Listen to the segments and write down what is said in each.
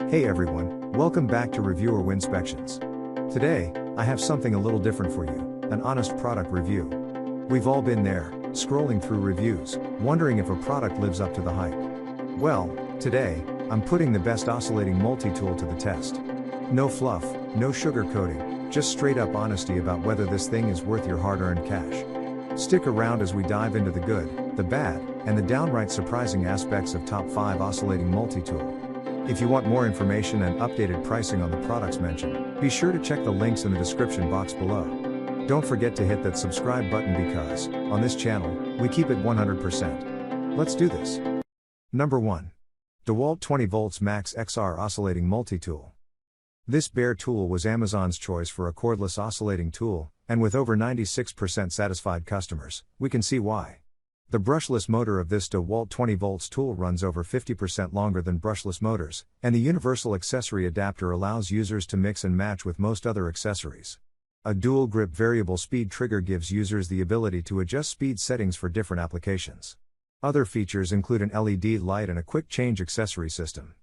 Hey everyone, welcome back to Reviewer Winspections. Today, I have something a little different for you, an honest product review. We've all been there, scrolling through reviews, wondering if a product lives up to the hype. Well, today, I'm putting the best oscillating multi-tool to the test. No fluff, no sugarcoating, just straight up honesty about whether this thing is worth your hard-earned cash. Stick around as we dive into the good, the bad, and the downright surprising aspects of top 5 oscillating multi-tool. If you want more information and updated pricing on the products mentioned, be sure to check the links in the description box below. Don't forget to hit that subscribe button because, on this channel, we keep it 100%. Let's do this. Number 1. DeWalt 20V Max XR Oscillating Multi-Tool. This bare tool was Amazon's choice for a cordless oscillating tool, and with over 96% satisfied customers, we can see why. The brushless motor of this DeWalt 20V tool runs over 50% longer than brushless motors, and the universal accessory adapter allows users to mix and match with most other accessories. A dual grip variable speed trigger gives users the ability to adjust speed settings for different applications. Other features include an LED light and a quick change accessory system.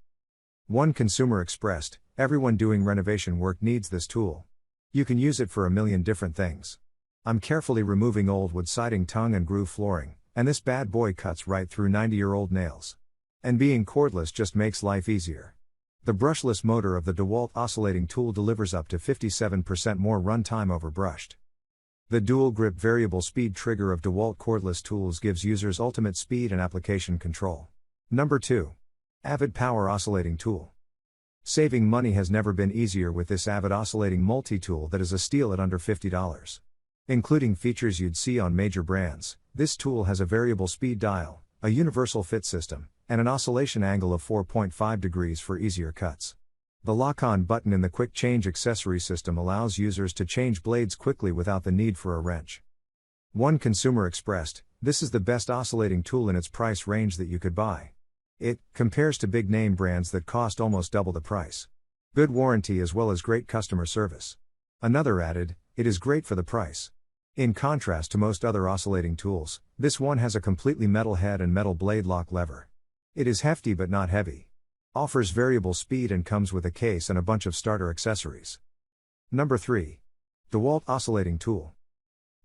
One consumer expressed, "Everyone doing renovation work needs this tool. You can use it for a million different things. I'm carefully removing old wood siding, tongue and groove flooring, and this bad boy cuts right through 90-year-old nails. And being cordless just makes life easier." The brushless motor of the DeWalt oscillating tool delivers up to 57% more runtime over brushed. The dual grip variable speed trigger of DeWalt cordless tools gives users ultimate speed and application control. Number 2. Avid Power Oscillating Tool. Saving money has never been easier with this Avid oscillating multi-tool that is a steal at under $50. Including features you'd see on major brands, this tool has a variable speed dial, a universal fit system, and an oscillation angle of 4.5 degrees for easier cuts. The lock-on button in the quick change accessory system allows users to change blades quickly without the need for a wrench. One consumer expressed, "This is the best oscillating tool in its price range that you could buy. It compares to big name brands that cost almost double the price. Good warranty as well as great customer service." Another added, "It is great for the price." In contrast to most other oscillating tools, this one has a completely metal head and metal blade lock lever. It is hefty but not heavy. Offers variable speed and comes with a case and a bunch of starter accessories. Number 3. DeWalt Oscillating Tool.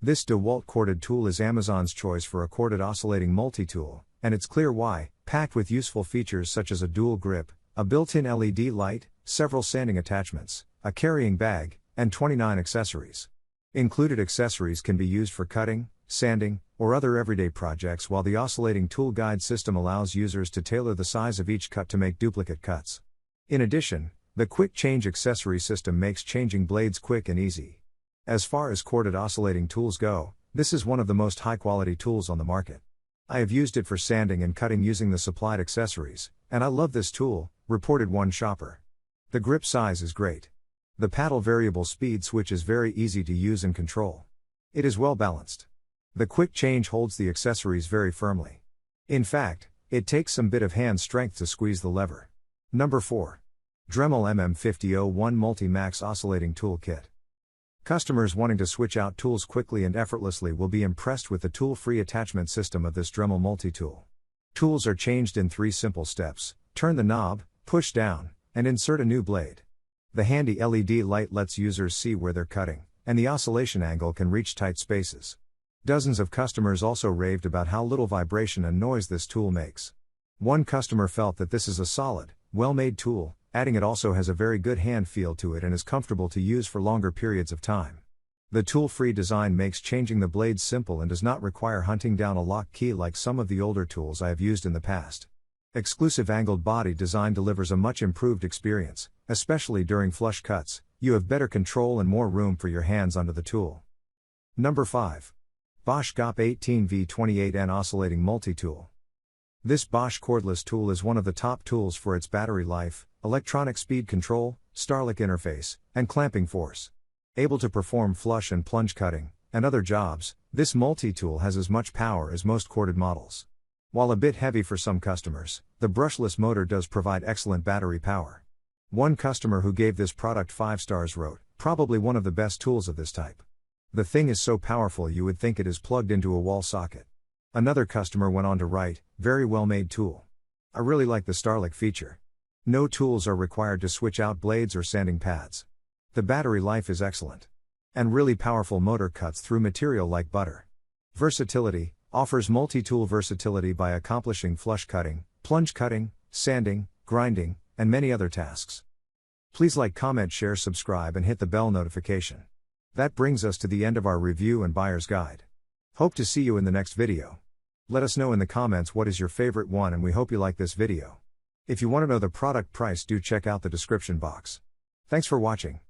This DeWalt corded tool is Amazon's choice for a corded oscillating multi-tool, and it's clear why, packed with useful features such as a dual grip, a built-in LED light, several sanding attachments, a carrying bag, and 29 accessories. Included accessories can be used for cutting, sanding, or other everyday projects, while the oscillating tool guide system allows users to tailor the size of each cut to make duplicate cuts. In addition, the quick change accessory system makes changing blades quick and easy. As far as corded oscillating tools go, this is one of the most high-quality tools on the market. I have used it for sanding and cutting using the supplied accessories, and I love this tool, reported one shopper. The grip size is great. The paddle variable speed switch is very easy to use and control. It is well balanced. The quick change holds the accessories very firmly. In fact, it takes some bit of hand strength to squeeze the lever. Number 4. Dremel MM5001 Multi-Max Oscillating Tool Kit. Customers wanting to switch out tools quickly and effortlessly will be impressed with the tool-free attachment system of this Dremel multi-tool. Tools are changed in 3 simple steps: turn the knob, push down, and insert a new blade. The handy LED light lets users see where they're cutting, and the oscillation angle can reach tight spaces. Dozens of customers also raved about how little vibration and noise this tool makes. One customer felt that this is a solid, well-made tool, adding it also has a very good hand feel to it and is comfortable to use for longer periods of time. The tool-free design makes changing the blades simple and does not require hunting down a lock key like some of the older tools I have used in the past. Exclusive angled body design delivers a much improved experience, especially during flush cuts. You have better control and more room for your hands under the tool. Number 5. Bosch GOP 18V28N Oscillating Multi-Tool. This Bosch cordless tool is one of the top tools for its battery life, electronic speed control, Starlick interface, and clamping force. Able to perform flush and plunge cutting, and other jobs, this multi-tool has as much power as most corded models. While a bit heavy for some customers, the brushless motor does provide excellent battery power. One customer who gave this product 5 stars wrote, "Probably one of the best tools of this type. The thing is so powerful you would think it is plugged into a wall socket." Another customer went on to write, "Very well made tool. I really like the Starlick feature. No tools are required to switch out blades or sanding pads. The battery life is excellent. And really powerful motor cuts through material like butter. Versatility offers multi-tool versatility by accomplishing flush cutting, plunge cutting, sanding, grinding, and many other tasks. Please like, comment, share, subscribe, and hit the bell notification. That brings us to the end of our review and buyer's guide. Hope to see you in the next video. Let us know in the comments what is your favorite one, and we hope you like this video. If you want to know the product price, do check out the description box. Thanks for watching.